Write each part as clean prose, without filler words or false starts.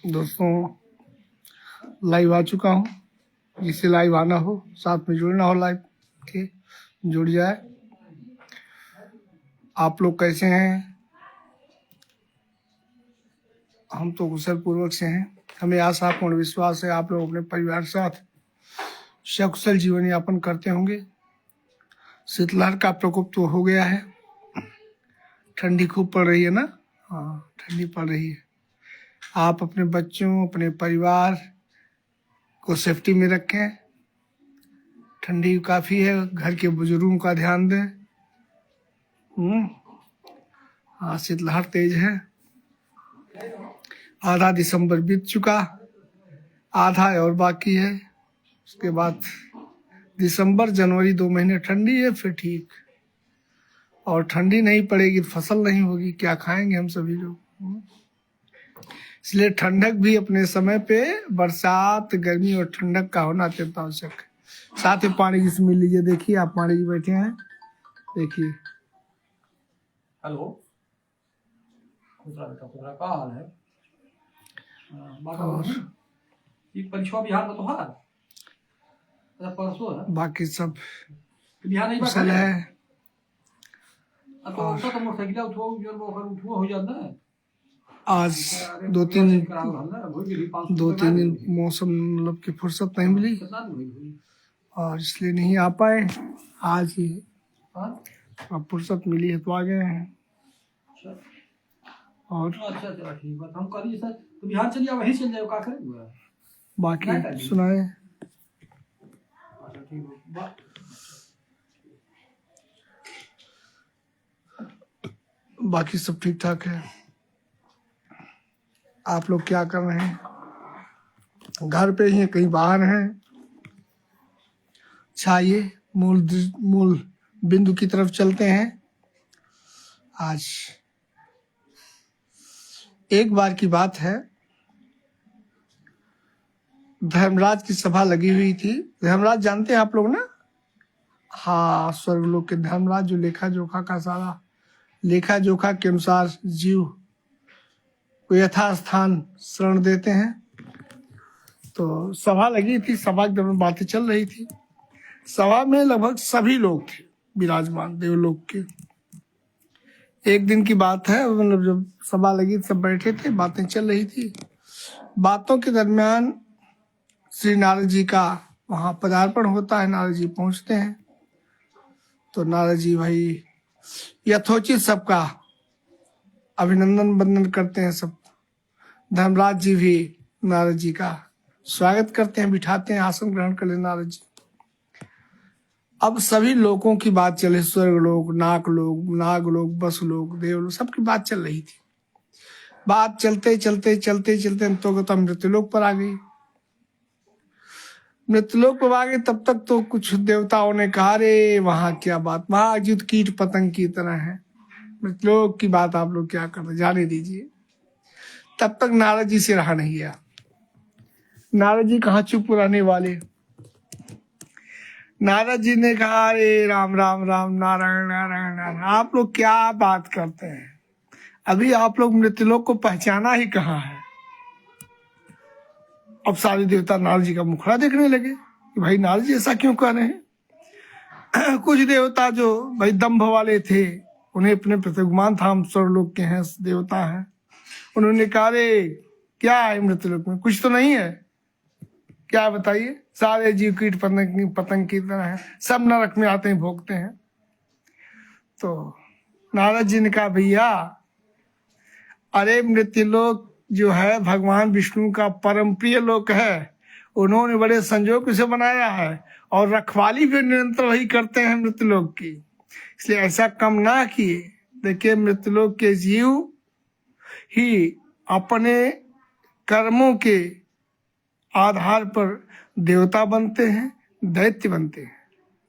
दोस्तों, लाइव आ चुका हूँ। जिसे लाइव आना हो, साथ में जुड़ना हो लाइव के, जुड़ जाए। आप लोग कैसे हैं? हम तो कुशल पूर्वक से हैं। हमें आशा पूर्ण विश्वास है आप लोग अपने परिवार के साथ सकुशल जीवन यापन करते होंगे। शीतलहर का प्रकोप तो हो गया है, ठंडी खूब पड़ रही है ना। हाँ, ठंडी पड़ रही है। आप अपने बच्चों, अपने परिवार को सेफ्टी में रखें। ठंडी काफ़ी है, घर के बुजुर्गों का ध्यान दें। हाँ, शीतलहर तेज है। आधा दिसंबर बीत चुका, आधा और बाकी है। उसके बाद दिसंबर, जनवरी 2 महीने ठंडी है, फिर ठीक। और ठंडी नहीं पड़ेगी, फसल नहीं होगी, क्या खाएंगे हम सभी लोग। इसलिए ठंडक भी अपने समय पे, बरसात, गर्मी और ठंडक का होना अत्यंत आवश्यक है। साथ ही पानी की स्मेल लीजिए। देखिए, आप पानी जी बैठे हैं, देखिए। हेलो, खुदरा का हाल है? और ये परीक्षा बिहार में तो है, परसों है। बाकी सब बिहार नहीं कुशल है। तो उसका तो मोटरसाइकिल उठो हो जाता है। आज 2-3 दिन मौसम मतलब की फुर्सत नहीं मिली, और इसलिए नहीं आ पाए। आज ही अब फुर्सत मिली है तो आ गए हैं। और अच्छा ठीक बात, हम कल सर तो बिहार चलिए, वहीं चल जाए, क्या करेंगे बाकी सुनाए। अच्छा ठीक है, बाकी सब ठीक ठाक है। आप लोग क्या कर रहे हैं? घर पे ही हैं, कहीं बाहर हैं? छाइए, मूल बिंदु की तरफ चलते हैं। आज एक बार की बात है, धर्मराज की सभा लगी हुई थी। धर्मराज जानते हैं आप लोग ना? हाँ, स्वर्गलोक के धर्मराज, जो लेखा जोखा का सारा लेखा जोखा के अनुसार जीव को यथास्थान शरण देते हैं। तो सभा लगी थी, सभा के दौरान बातें चल रही थी। सभा में लगभग सभी लोग थे विराजमान, देवलोक के। एक दिन की बात है, मतलब जब सभा लगी, सब बैठे थे, बातें चल रही थी। बातों के दरमियान श्री नारद जी का वहाँ पदार्पण होता है। नारद जी पहुँचते हैं, तो नारद जी भाई यथोचित सबका अभिनंदन वंदन करते हैं। सब धर्मराज जी भी नारद जी का स्वागत करते हैं, बिठाते हैं, आसन ग्रहण कर ले नारद जी। अब सभी लोगों की बात चले, स्वर्गलोक, नागलोक, बसलोक, देवलोक, सबकी बात चल रही थी। बात चलते तो मृत्युलोक पर आ गई। मृत्युलोक पर आ गई, तब तक तो कुछ देवताओं ने कहा, रे वहां क्या बात, वहां अजित कीट पतंग की तरह है। मृत्युलोक की बात आप लोग क्या कर रहे, जाने दीजिए। तब तक नारद जी से रहा नहीं गया। नारद जी कहाँ चुप रहने वाले। नारद जी ने कहा, अरे राम राम राम, नारायण नारायण नारायण, आप लोग क्या बात करते हैं? अभी आप लोग मृत्युलोक को पहचाना ही कहाँ है। अब सारे देवता नारद जी का मुखड़ा देखने लगे कि भाई नारद जी ऐसा क्यों कर रहे हैं। कुछ देवता जो भाई दंभ वाले थे, उन्हें अपने प्रतिगुमान था, हम स्वर्गलोक के हैं, देवता हैं, उन्होंने कहा, रे क्या है मृत्युलोक में, कुछ तो नहीं है क्या, बताइए। सारे जीव कीट पतंग की तरह है, सब नरक में आते हैं, भोगते हैं। तो नारद जी ने कहा, भैया अरे मृत्युलोक जो है भगवान विष्णु का परम प्रिय लोक है, उन्होंने बड़े संजोग से बनाया है, और रखवाली भी निरंतर वही करते हैं मृत्युलोक की, इसलिए ऐसा कम ना किए। देखिए, मृत्युलोक के जीव ही अपने कर्मों के आधार पर देवता बनते हैं, दैत्य बनते हैं,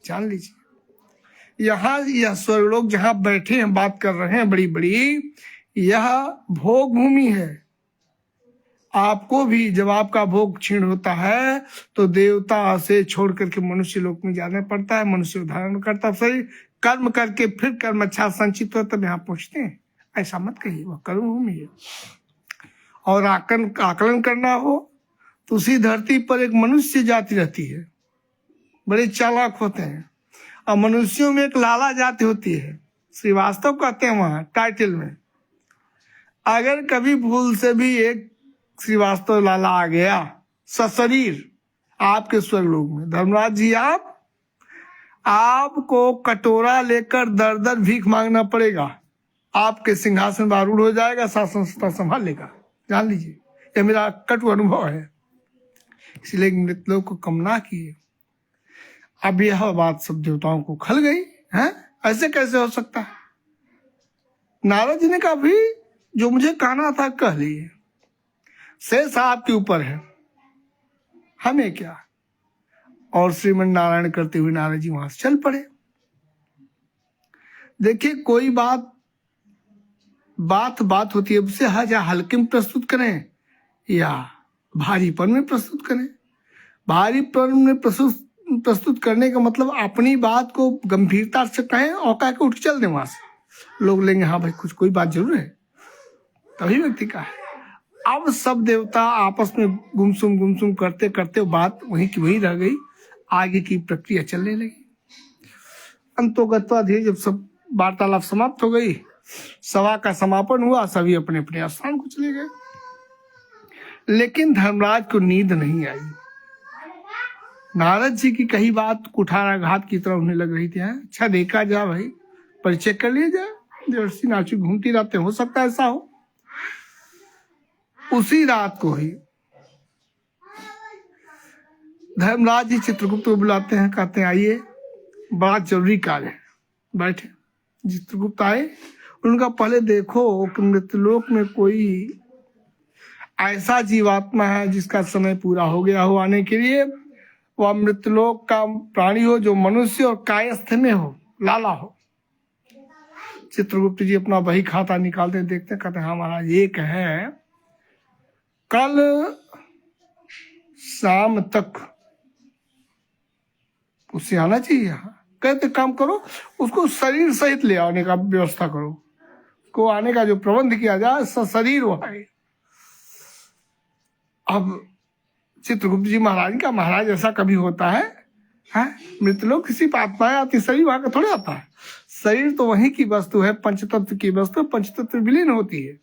जान लीजिए। यहाँ यह स्वर्गलोक जहाँ बैठे हैं, बात कर रहे हैं बड़ी बड़ी, यह भोग भूमि है। आपको भी जब आपका भोग क्षीण होता है तो देवता से छोड़ करके मनुष्य लोक में जाना पड़ता है। मनुष्य धारण करता है, सही कर्म करके फिर कर्म अच्छा संचित हो तब यहाँ पहुँचते हैं। ऐसा मत कहिए, वह कर्म भूमि है। और आकलन करना हो तो उसी धरती पर एक मनुष्य जाति रहती है, बड़े चालाक होते हैं, और मनुष्यों में एक लाला जाति होती है, श्रीवास्तव कहते हैं वहां टाइटल में। अगर कभी भूल से भी एक श्रीवास्तव लाला आ गया सशरीर आपके स्वर्गलोक में, धर्मराज जी आपको कटोरा लेकर दर दर भीख मांगना पड़ेगा, आपके सिंहासन पर आरूढ़ हो जाएगा, शासन सत्ता संभाल लेगा, जान लीजिए, यह मेरा कटु अनुभव है। इसलिए मृतलोक को कम ना किए। अब यह बात सब देवताओं को खल गई है, ऐसे कैसे हो सकता है। नारद जी ने कहा भी जो मुझे कहना था कह लिए, शेष आपके ऊपर है, हमें क्या। और श्रीमन नारायण करते हुए नारद जी वहां से चल पड़े। देखिए कोई बात होती है, उससे हल्के में प्रस्तुत करें या भारीपन में प्रस्तुत करें। भारीपन में प्रस्तुत करने का मतलब अपनी बात को गंभीरता से कहें और कह के उठ चल दें वहां से, लोग लेंगे हाँ भाई कुछ कोई बात जरूर है, तभी व्यक्ति का है। अब सब देवता आपस में गुमसुम करते करते बात वहीं की वहीं रह गई, आगे की प्रक्रिया चलने लगी। अंतोगत्वा धीरे जब सब वार्तालाप समाप्त हो गई, सभा का समापन हुआ, सभी अपने अपने स्थान को चले गए। लेकिन धर्मराज को नींद नहीं आई। नारद जी की कही बात कुठाराघात की तरह होने लग रही थी। अच्छा देखा जा भाई, परिचय कर लिया जाए, देवर्षि नाचू घूमती रहते, हो सकता है ऐसा हो। उसी रात को ही धर्मराज जी चित्रगुप्त को बुलाते हैं, कहते हैं आइए बड़ा जरूरी कार्य है, बैठे। चित्रगुप्त आए, उनका पहले देखो कि मृतलोक में कोई ऐसा जीवात्मा है जिसका समय पूरा हो गया हो आने के लिए, वह मृतलोक का प्राणी हो जो मनुष्य और कायस्थ में हो, लाला हो। चित्रगुप्त जी अपना वही खाता निकालते देखते, कहते हाँ महाराज एक है, कल शाम तक उससे आना चाहिए यहाँ। कहते काम करो, उसको शरीर सहित ले आने का व्यवस्था करो, को आने का जो प्रबंध किया जाए, शरीर वो है। अब चित्रगुप्त जी महाराज का, महाराज ऐसा कभी होता है, मृतलोक किसी आत्माएं आती, शरीर वहां का थोड़ा आता है। शरीर तो वहीं की वस्तु है, पंचतत्व की वस्तु, पंचतत्व विलीन होती है,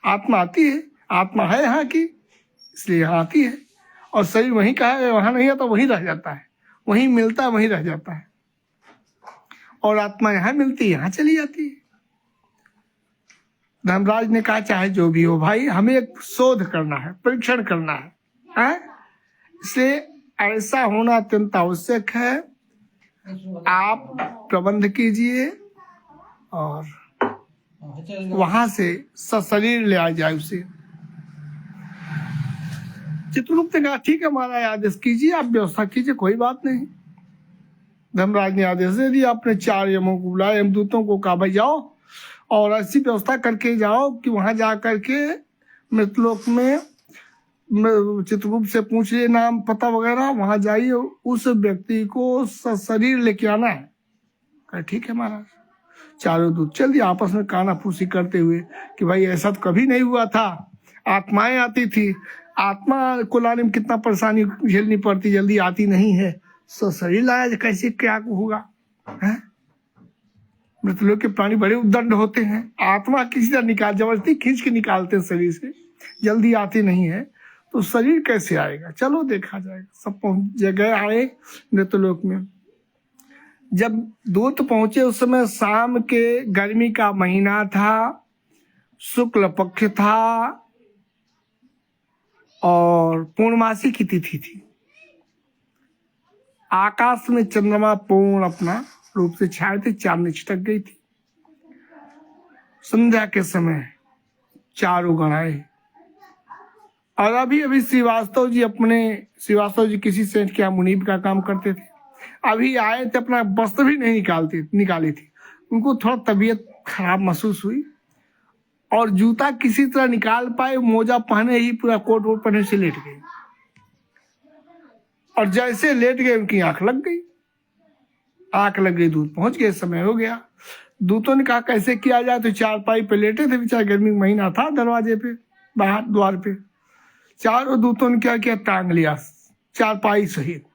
आत्मा आती है, आत्मा है यहाँ की, इसलिए यहाँ आती है। और शरीर वहीं का है, वहां नहीं आता, वहीं रह जाता है, वहीं मिलता है, वहीं रह जाता है। और आत्मा यहाँ मिलती है, यहाँ चली जाती है। धर्मराज ने कहा चाहे जो भी हो भाई, हमें एक शोध करना है, परीक्षण करना है, इसलिए ऐसा होना अत्यंत आवश्यक है। आप प्रबंध कीजिए और वहां से सशरीर ले आ जाए उसे। चित्रगुप्त ने कहा ठीक है महाराज, आदेश कीजिए, आप व्यवस्था कीजिए, कोई बात नहीं। धर्मराज ने आदेश दे दिया, अपने 4 यमों को बुलाए, यमदूतों को कहा भाई जाओ और ऐसी व्यवस्था करके जाओ कि वहां जा करके मृतलोक में चित्रगुप्त से पूछ लिए नाम पता वगैरह, वहां जाइए, उस व्यक्ति को शरीर लेके आना है। कहा ठीक है महाराज। चारों दूत चल दिए, आपस में कानाफूसी करते हुए कि भाई ऐसा तो कभी नहीं हुआ था, आत्माएं आती थी, आत्मा को लाने में कितना परेशानी झेलनी पड़ती, जल्दी आती नहीं है, शरीर लाया कैसे क्या होगा। मृतलोक के प्राणी बड़े उद्दंड होते हैं, आत्मा किसी तरह जबरदस्ती खींच के निकालते हैं शरीर से, जल्दी आती नहीं है, तो शरीर कैसे आएगा। चलो देखा जाएगा। सब पहुंच जगह आए मृतलोक में। जब दूत पहुंचे उस समय शाम के गर्मी का महीना था, शुक्ल पक्ष था और पूर्णमासी की तिथि थी। आकाश में चंद्रमा पूर्ण अपना रूप से छाए थे, चांदनी छिटक गई थी। संध्या के समय चारों गण आए और अभी श्रीवास्तव जी किसी सेठ के यहाँ मुनीब का काम करते थे, अभी आए थे, अपना वस्त्र भी नहीं निकाली थी। उनको थोड़ा तबीयत खराब महसूस हुई और जूता किसी तरह निकाल पाए, मोजा पहने ही पूरा कोट वोट पहने से लेट गए और जैसे लेट गए उनकी आंख लग गई। दूध पहुंच गए, समय हो गया। दूतों ने कहा कैसे किया जाए, तो चारपाई पे लेटे थे बेचारे, गर्मी का महीना था, दरवाजे पे बाहर द्वार पे चारों दूतों ने क्या किया, टांग लिया चारपाई सहित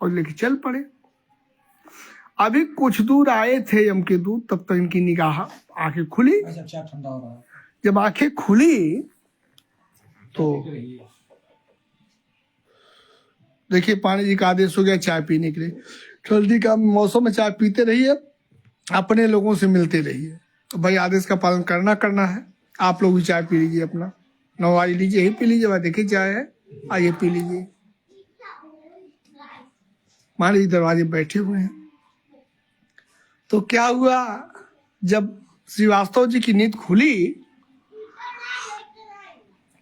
और लेके चल पड़े। अभी कुछ दूर आए थे यम के दूत, तब तक इनकी निगाह आंखें खुली। अच्छा ठंडा हो रहा है। जब आंखें खुली तो देखिए पानी जी का आदेश हो गया चाय पीने के लिए। ठंडी का मौसम में चाय पीते रहिए, अपने लोगों से मिलते रहिए। तो भाई आदेश का पालन करना है। आप लोग भी चाय पी लीजिए, अपना नवारी लीजिए, यही पी लीजिए। भाई देखिए चाय है, आइए पी लीजिए। मान लीजिए दरवाजे बैठे हुए हैं। तो क्या हुआ, जब श्रीवास्तव जी की नींद खुली,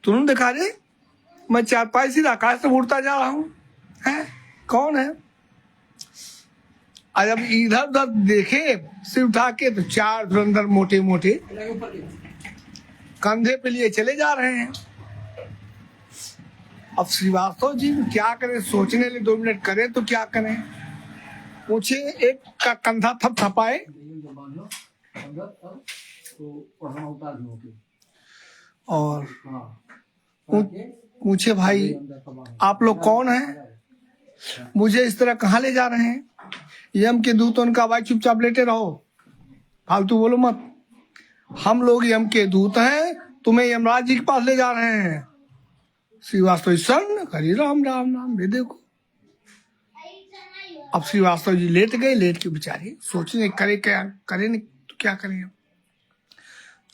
तुरंत देखा रे मैं चारपाई से आकाश में उड़ता जा रहा हूं, है कौन है। और जब इधर उधर देखे सिर उठा के, तो चार धुरंधर मोटे मोटे कंधे पे लिए चले जा रहे हैं। अब श्रीवास्तव जी क्या करें, सोचने लिए 2 मिनट करें तो क्या करें। पूछे, एक का कंधा थपथपाए और पूछे, भाई आप लोग कौन हैं, मुझे इस तरह कहाँ ले जा रहे हैं। यम के दूत उनका, भाई चुपचाप लेटे रहो, फालतू बोलो मत, हम लोग यम के दूत हैं, तुम्हें यमराज जी के पास ले जा रहे हैं। श्रीवास्तव जी सर हरि राम राम राम, ये देखो। अब श्रीवास्तव जी लेट गए, लेट के बेचारे सोचने करे क्या करें, नहीं तो क्या करें।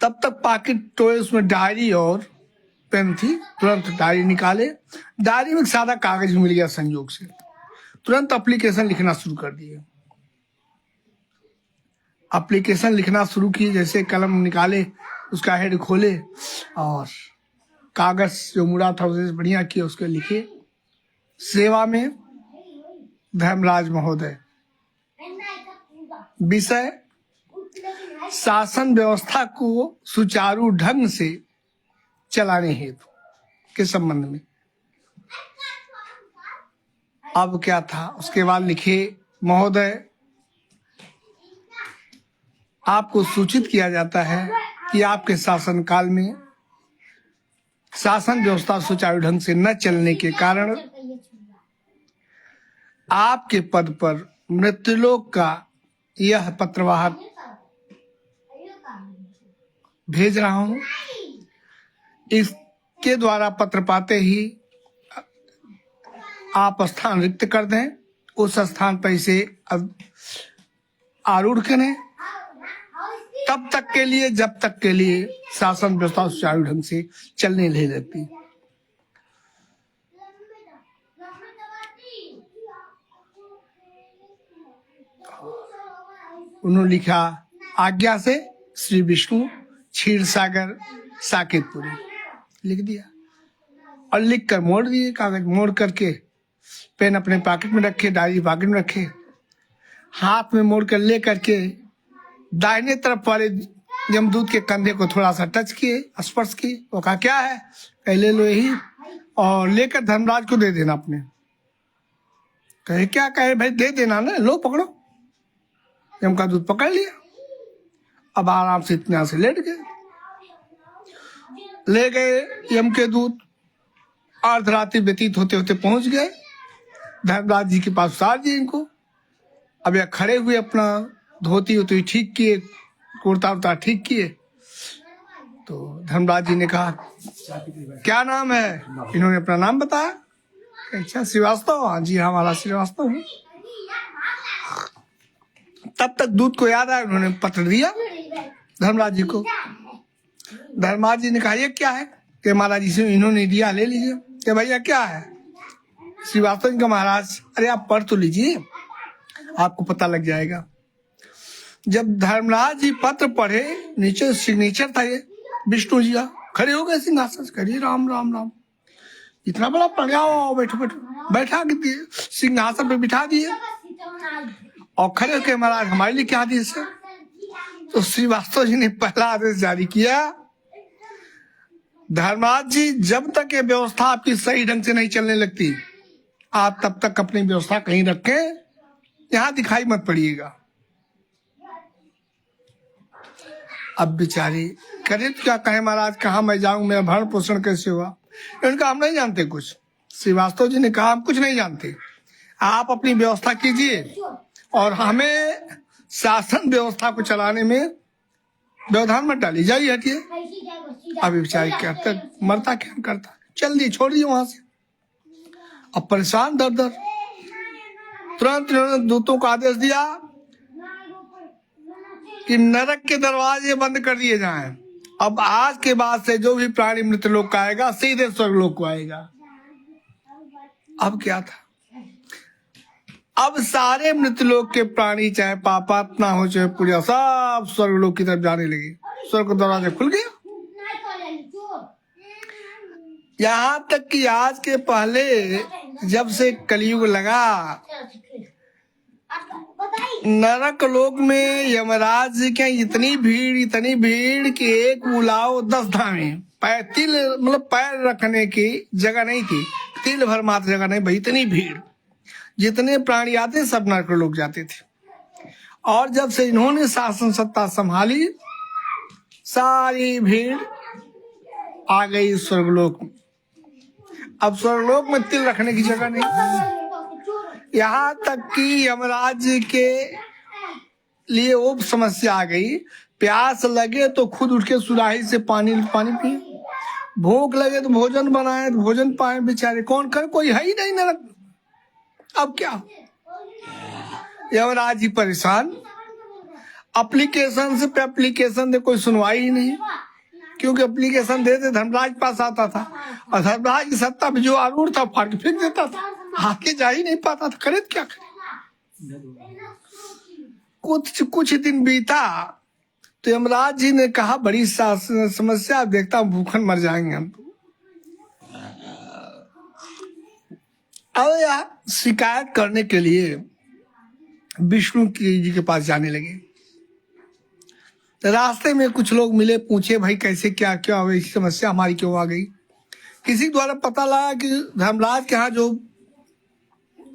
तब तक पॉकेट टोए उसमें डायरी और पेन थी, तुरंत डायरी निकाले। डायरी में एक सादा कागज मिल गया संयोग से, तुरंत एप्लीकेशन लिखना शुरू कर दिए। एप्लीकेशन लिखना शुरू किए, जैसे कलम निकाले, उसका हेड खोले और कागज जो मुड़ा था उसे बढ़िया किया, उसके लिखे, सेवा में धर्मराज महोदय। विषय, शासन व्यवस्था को सुचारू ढंग से चलाने हेतु के संबंध में। अब क्या था, उसके बाद लिखे, महोदय आपको सूचित किया जाता है कि आपके शासन काल में शासन व्यवस्था सुचारू ढंग से न चलने के कारण आपके पद पर मृत्युलोक का यह पत्रवाहक भेज रहा हूं। इसके द्वारा पत्र पाते ही आप स्थान रिक्त कर दें, उस स्थान पर इसे आरूढ़ करें, तब तक के लिए जब तक के लिए शासन व्यवस्था सुचारू ढंग से चलने नहीं लगती। उन्होंने लिखा, आज्ञा से श्री विष्णु क्षीर सागर साकेतपुरी, लिख दिया और लिख कर मोड़ दिए। कागज मोड़ करके पेन अपने पॉकेट में रखे, डायरी पॉकेट में रखे, हाथ में मोड़ कर ले करके दाहिने तरफ वाले यमदूत के कंधे को थोड़ा सा टच किए, स्पर्श किए। वो कहा क्या है, कह ले लो यही, और लेकर धर्मराज को दे देना अपने। कहे क्या, कहे भाई दे देना ना, लो पकड़ो। यम का दूत पकड़ लिया। अब आराम से इतना से लेट गए, ले गए यम के दूत। अर्धरात्रि व्यतीत होते होते पहुंच गए धर्मराज जी के पास, उतार दिए इनको। अब यह खड़े हुए, अपना धोती होती ठीक किए, कुर्ता उर्ता ठीक किए। तो धर्मराज जी ने कहा क्या नाम है, इन्होंने अपना नाम बताया। अच्छा श्रीवास्तव, हाँ जी हमारा श्रीवास्तव हूँ। तब तक दूत को याद आया, उन्होंने पत्र दिया धर्मराज जी को। धर्मराज जी ने कहा ये क्या है, कि महाराज जी से इन्होंने दिया, ले लीजिए। कि भैया क्या है, श्रीवास्तव जी का महाराज, अरे आप पढ़ तो लीजिए, आपको पता लग जाएगा। जब धर्मराज जी पत्र पढ़े, नीचे सिग्नेचर था ये विष्णु जी का, खड़े हो गए सिंहासन से, करिए राम राम राम, इतना बड़ा पढ़ गया, बैठो बैठो, बैठा के सिंहासन पे बिठा दिए और खड़े होकर महाराज हमारे लिए क्या आदेश है। तो श्रीवास्तव जी ने पहला आदेश जारी किया, धर्मराज जी जब तक ये व्यवस्था आपकी सही ढंग से नहीं चलने लगती, आप तब तक अपनी व्यवस्था कहीं रखें, यहां दिखाई मत पड़िएगा। अब बेचारी करे तो क्या कहे महाराज, कहाँ मैं जाऊं, मेरा भरण पोषण कैसे हुआ। उनका हम नहीं जानते कुछ। श्रीवास्तव जी ने कहा हम कुछ नहीं जानते, आप अपनी व्यवस्था कीजिए और हमें शासन व्यवस्था को चलाने में व्यवधान मत डाली, जाइए हटिए। अभी बेचारी करता मरता क्या करता, चल दिए, छोड़ दिए वहां से। अब परेशान दर दर, तुरंत इन्होंने दूतों को आदेश दिया कि नरक के दरवाजे बंद कर दिए जाएं। अब आज के बाद से जो भी प्राणी मृतलोक का आएगा सीधे स्वर्गलोक को आएगा। अब क्या था, अब सारे मृतलोक के प्राणी चाहे पापात्मा हो चाहे पुण्य, सब स्वर्गलोक की तरफ जाने लगे। स्वर्ग का दरवाजा खुल गया। यहाँ तक कि आज के पहले जब से कलयुग लगा, नरक लोक में यमराज के इतनी भीड़ कि एक बुलाओ 10 धामे, तिल मतलब पैर रखने की जगह नहीं थी, तिल भर मात्र जगह नहीं भाई, इतनी भीड़। जितने प्राणी आते सब नरक लोक जाते थे। और जब से इन्होंने शासन सत्ता संभाली, सारी भीड़ आ गई स्वर्गलोक में। अब स्वर्गलोक में तिल रखने की जगह नहीं। यहाँ तक कि यमराज के लिए वो समस्या आ गई, प्यास लगे तो खुद उठ के सुराही से पानी पिए, भूख लगे तो भोजन बनाए तो भोजन पाए। बेचारे कौन करे, कोई है ही नहीं नरक। अब क्या, यमराज जी परेशान, एप्लीकेशन से पे एप्लीकेशन दे, कोई सुनवाई ही नहीं। क्योंकि एप्लीकेशन देते धर्मराज पास आता था और धर्मराज की सत्ता में जो आरूढ़ था फाड़ के फेंक देता था, आके जा ही नहीं पाता था। करे क्या करे। कुछ दिन बीता तो यमराज जी ने कहा बड़ी समस्या, देखता हूं भूखन मर जाएंगे हम। अब यहाँ शिकायत करने के लिए विष्णु जी के पास जाने लगे। रास्ते में कुछ लोग मिले, पूछे भाई कैसे क्या हुई, समस्या हमारी क्यों आ गई। किसी द्वारा पता लगा कि धर्मराज के यहाँ जो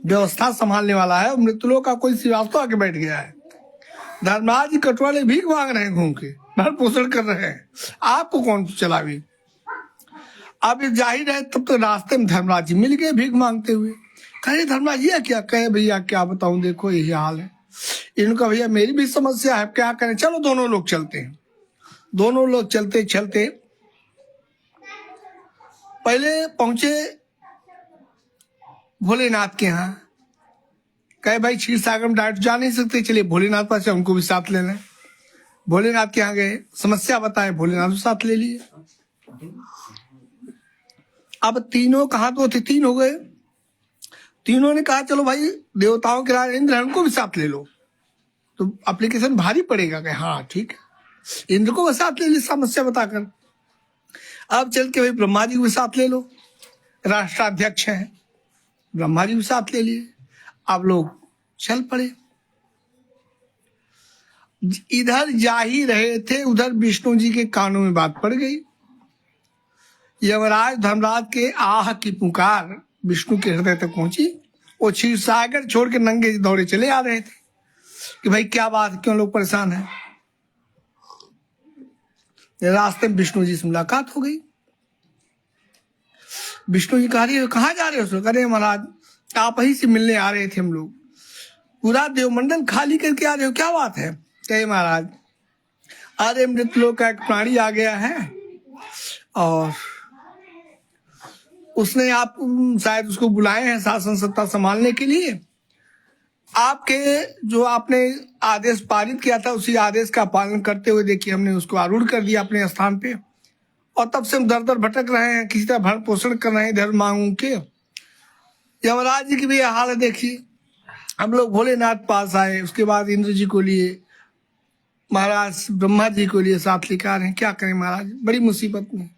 व्यवस्था संभालने वाला है मृतलोक का कोई श्रीवास्तव आके बैठ गया है। धर्मराज जी कटवाले भीख मांग रहे हैं, घूम के भरण पोषण कर रहे हैं, आपको कौन चलावी। अब जाहिर है तब तो रास्ते में धर्मराज जी मिल गए भीख मांगते हुए। कहे धर्मराज जी क्या कहे, भैया क्या बताऊं, देखो यही हाल है। इनका भैया मेरी भी समस्या है, क्या करें, चलो दोनों लोग चलते हैं। दोनों लोग चलते चलते पहले पहुंचे भोलेनाथ के यहाँ। कहे भाई क्षीर सागर में डायरेक्ट जा नहीं सकते, चलिए भोलेनाथ पास उनको भी साथ ले लें। भोलेनाथ के यहाँ गए, समस्या बताए, भोलेनाथ को साथ ले लिए। अब तीनों कहाँ तो थे, 3 हो गए। तीनों ने कहा चलो भाई देवताओं के राजा इंद्र उनको भी साथ ले लो, तो एप्लीकेशन भारी पड़ेगा। कहे हाँ ठीक है, इंद्र को भी साथ ले ली समस्या बताकर। अब चल के भाई ब्रह्मा जी को भी साथ ले लो, राष्ट्राध्यक्ष हैं, ब्रह्मा जी को साथ ले लिए। अब लोग चल पड़े। इधर जा ही रहे थे, उधर विष्णु जी के कानों में बात पड़ गई। यमराज धर्मराज के आह की पुकार विष्णु के हृदय तक पहुंची। वो क्षीर सागर छोड़ के नंगे दौड़े चले आ रहे थे कि भाई क्या बात, क्यों लोग परेशान हैं। रास्ते में विष्णु जी से मुलाकात हो गई। विष्णु जी कह रही है कहाँ जा रहे हो। कह रहे महाराज आप ही से मिलने आ रहे थे, हम लोग पूरा देवमंडल खाली करके आ रहे हो, क्या बात है। कहे महाराज अरे मृतलोक का एक प्राणी आ गया है और उसने आप शायद उसको बुलाए हैं शासन सत्ता संभालने के लिए। आपके जो आपने आदेश पारित किया था उसी आदेश का पालन करते हुए देखिए हमने उसको आरूढ़ कर दिया अपने स्थान पे, और तब से हम दर दर भटक रहे हैं, किसी तरह भरण पोषण कर रहे हैं इधर मांग के। यमराज जी की भी हाल है देखिए। हम लोग भोलेनाथ पास आए, उसके बाद इंद्र जी को लिए, महाराज ब्रह्मा जी को लिए साथ लेकर आ रहे हैं, क्या करें महाराज बड़ी मुसीबत में।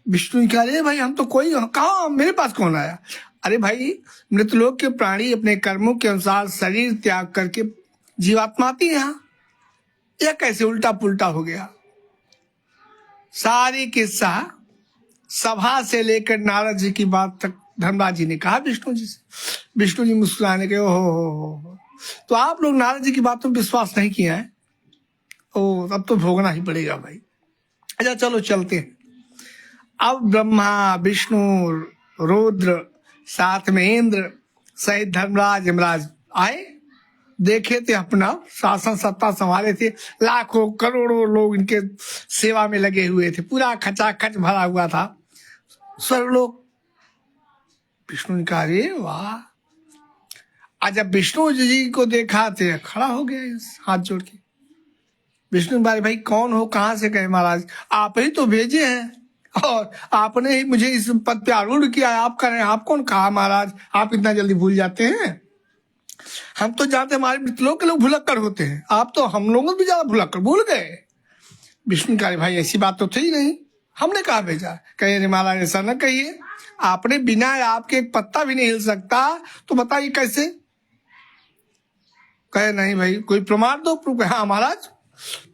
विष्णु कह रहे भाई हम तो कोई कहा, मेरे पास कौन आया। अरे भाई मृतलोक के प्राणी अपने कर्मों के अनुसार शरीर त्याग करके जीवात्मा आती है यहाँ, यह कैसे उल्टा पुल्टा हो गया। सारी किस्सा सभा से लेकर नारद जी की बात तक धर्मराज जी ने कहा विष्णु जी से। विष्णु जी मुस्कुराने के, ओहो तो आप लोग नारद जी की बातों पर विश्वास नहीं किया है। ओ अब तो भोगना ही पड़ेगा भाई। अच्छा चलो चलते हैं। अब ब्रह्मा विष्णु रुद्र साथ में इंद्र सहित धर्मराज यमराज आए। देखे थे अपना शासन सत्ता संभाले थे, लाखों करोड़ों लोग इनके सेवा में लगे हुए थे, पूरा खचाखच भरा हुआ था स्वर्गलोक। विष्णु ने कहा अरे वाह। आज जब विष्णु जी को देखा थे खड़ा हो गया हाथ जोड़ के। विष्णु बारे भाई कौन हो, कहाँ से गए महाराज? आप ही तो भेजे हैं और आपने ही मुझे इस पद पे आरूढ़ किया है, आप करें। आप कौन? कहा महाराज आप इतना जल्दी भूल जाते हैं? हम तो जानते हमारे मित्रों के लोग भुलक्कड़ होते हैं, आप तो हम लोगों से भी ज्यादा भुलक्कड़, भूल गए। विष्णु कहा भाई ऐसी बात तो थी नहीं, हमने कहा भेजा। कहे अरे महाराज ऐसा न कहिए, आपने बिना आपके एक पत्ता भी नहीं हिल सकता तो बताइए कैसे? कहे नहीं भाई कोई प्रमाण दो, प्रूफ। हाँ महाराज।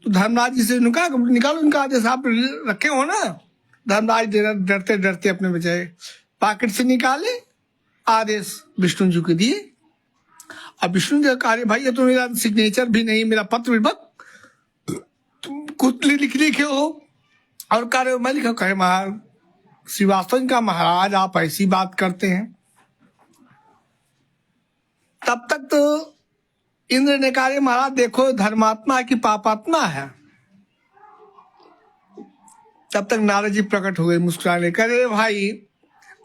तो धर्मराज जी से निकालो इनका आदेश, आप रखे हो ना। धर्मराज डरते डरते अपने बचाए पॉकेट से निकाले, आदेश विष्णु जी को दिए। अब विष्णु जी कहा भाई ये तो मेरा सिग्नेचर भी नहीं, मेरा पत्र भी तुम कुछ लिखे हो और कह रहे हो मैं लिखा। कहे महाराज श्रीवास्तव का महाराज आप ऐसी बात करते हैं। तब तक तो इंद्र ने कहा महाराज देखो धर्मात्मा की पापात्मा है। तब तक नारद जी प्रकट हुए मुस्कुराने, करे भाई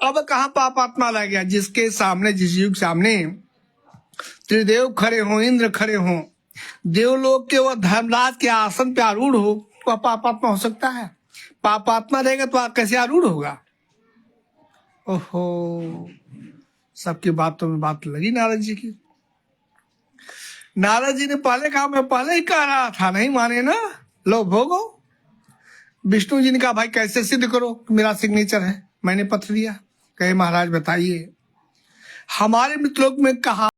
अब कहाँ पापात्मा रह गया? जिसके सामने, जिस युग सामने त्रिदेव खड़े हो, इंद्र खड़े हो, देवलोक के वो धर्मराज के आसन पे आरूढ़ हो, वह पापात्मा हो सकता है? पापात्मा रहेगा तो कैसे आरूढ़ होगा? ओहो, सबकी बातों में बात लगी नारद जी की। नारद जी ने पहले कहा मैं पहले ही कह रहा था, नहीं माने ना, लो भोगो। विष्णु जी ने कहा भाई कैसे सिद्ध करो मेरा सिग्नेचर है, मैंने पत्र दिया। कहे महाराज बताइए। हमारे मित्रों में कहा